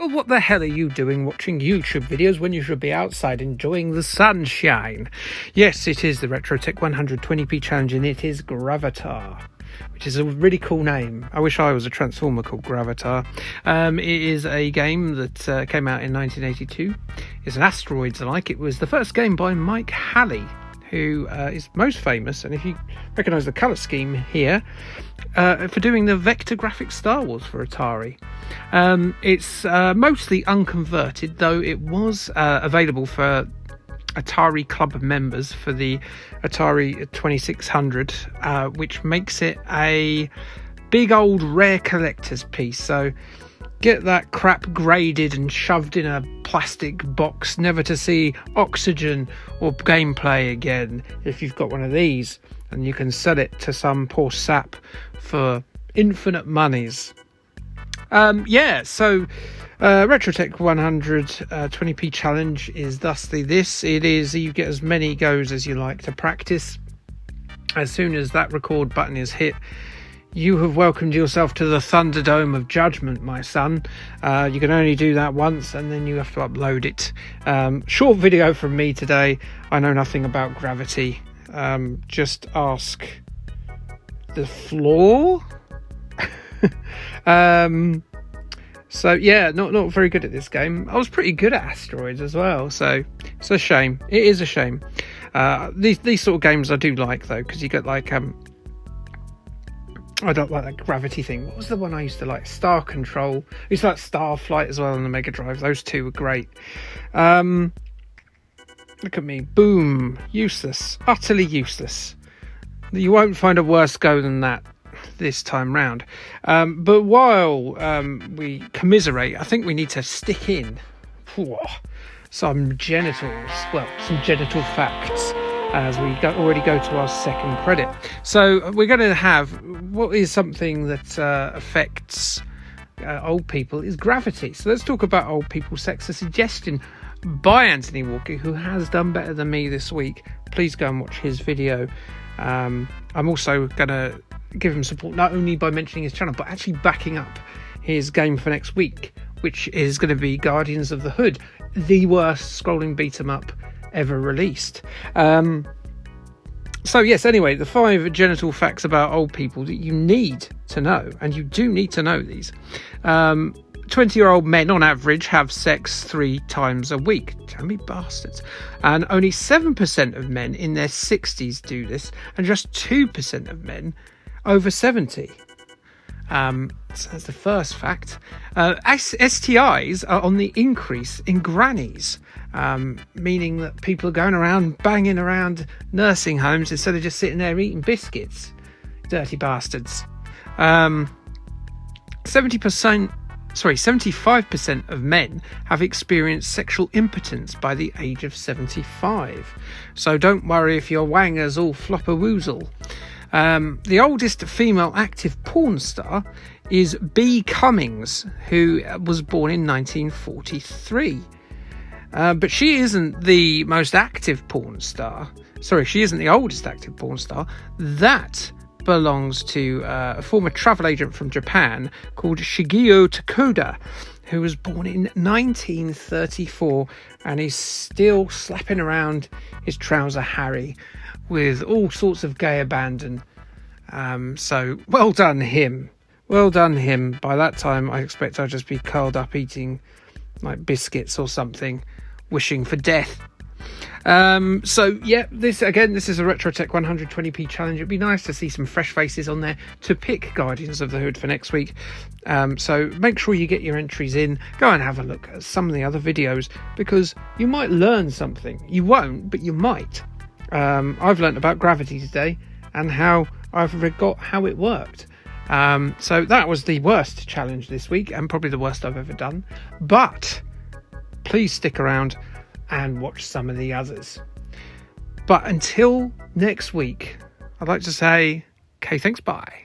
Well, what the hell are you doing watching YouTube videos when you should be outside enjoying the sunshine? Yes, it is the RetroTech 120p challenge, and it is Gravitar, which is a really cool name. I wish I was a transformer called Gravitar. It is a game that came out in 1982. It's an asteroids-like. It was the first game by Mike Halley, who is most famous, and if you recognise the colour scheme here, for doing the vector graphics Star Wars for Atari. It's mostly unconverted, though it was available for Atari Club members for the Atari 2600, which makes it a big old rare collector's piece. So get that crap graded and shoved in a plastic box, never to see oxygen or gameplay again if you've got one of these, and you can sell it to some poor sap for infinite monies. So RetroTech 120p challenge is thusly this. It is, you get as many goes as you like to practice. As soon as that record button is hit, you have welcomed yourself to the Thunderdome of Judgment, my son. You can only do that once, and then you have to upload it. Short video from me today. I know nothing about gravity. Just ask the floor. So yeah, not very good at this game. I was pretty good at asteroids as well, so it's a shame. It is a shame. These sort of games I do like, though, because you get like I don't like that gravity thing. What was the one I used to like? Star Control. I used to like Starflight as well on the Mega Drive. Those two were great. Look at me. Boom. Useless. Utterly useless. You won't find a worse go than that this time round. But while we commiserate, I think we need to stick in some genital facts as we already go to our second credit. So we're going to have what is something that affects old people is gravity. So let's talk about old people sex. A suggestion by Anthony Walker, who has done better than me this week. Please go and watch his video. I'm also going to give him support not only by mentioning his channel, but actually backing up his game for next week, which is going to be Guardians of the Hood, the worst scrolling beat 'em up ever released. So yes, anyway, the 5 genital facts about old people that you need to know, and you do need to know these. 20-year-old men on average have sex 3 times a week. Damn me bastards. And only 7% of men in their 60s do this, and just 2% of men over 70. So that's the first fact. STIs are on the increase in grannies, meaning that people are going around banging around nursing homes instead of just sitting there eating biscuits. Dirty bastards. 75% of men have experienced sexual impotence by the age of 75. So don't worry if your wanger's all flop-a-woozle. The oldest female active porn star is B. Cummings, who was born in 1943. But she isn't the most active porn star. Sorry, she isn't the oldest active porn star. That belongs to a former travel agent from Japan called Shigeo Takuda, who was born in 1934, and he's still slapping around his trouser Harry with all sorts of gay abandon. So well done him. Well done him. By that time, I expect I'll just be curled up eating like biscuits or something, wishing for death. So yeah, this is a RetroTech 120p challenge. It'd be nice to see some fresh faces on there to pick Guardians of the Hood for next week. So make sure you get your entries in. Go and have a look at some of the other videos, because you might learn something. You won't, but you might. I've learnt about gravity today and how I've forgot how it worked. So that was the worst challenge this week, and probably the worst I've ever done. But please stick around and watch some of the others. But until next week, I'd like to say, okay, thanks, bye.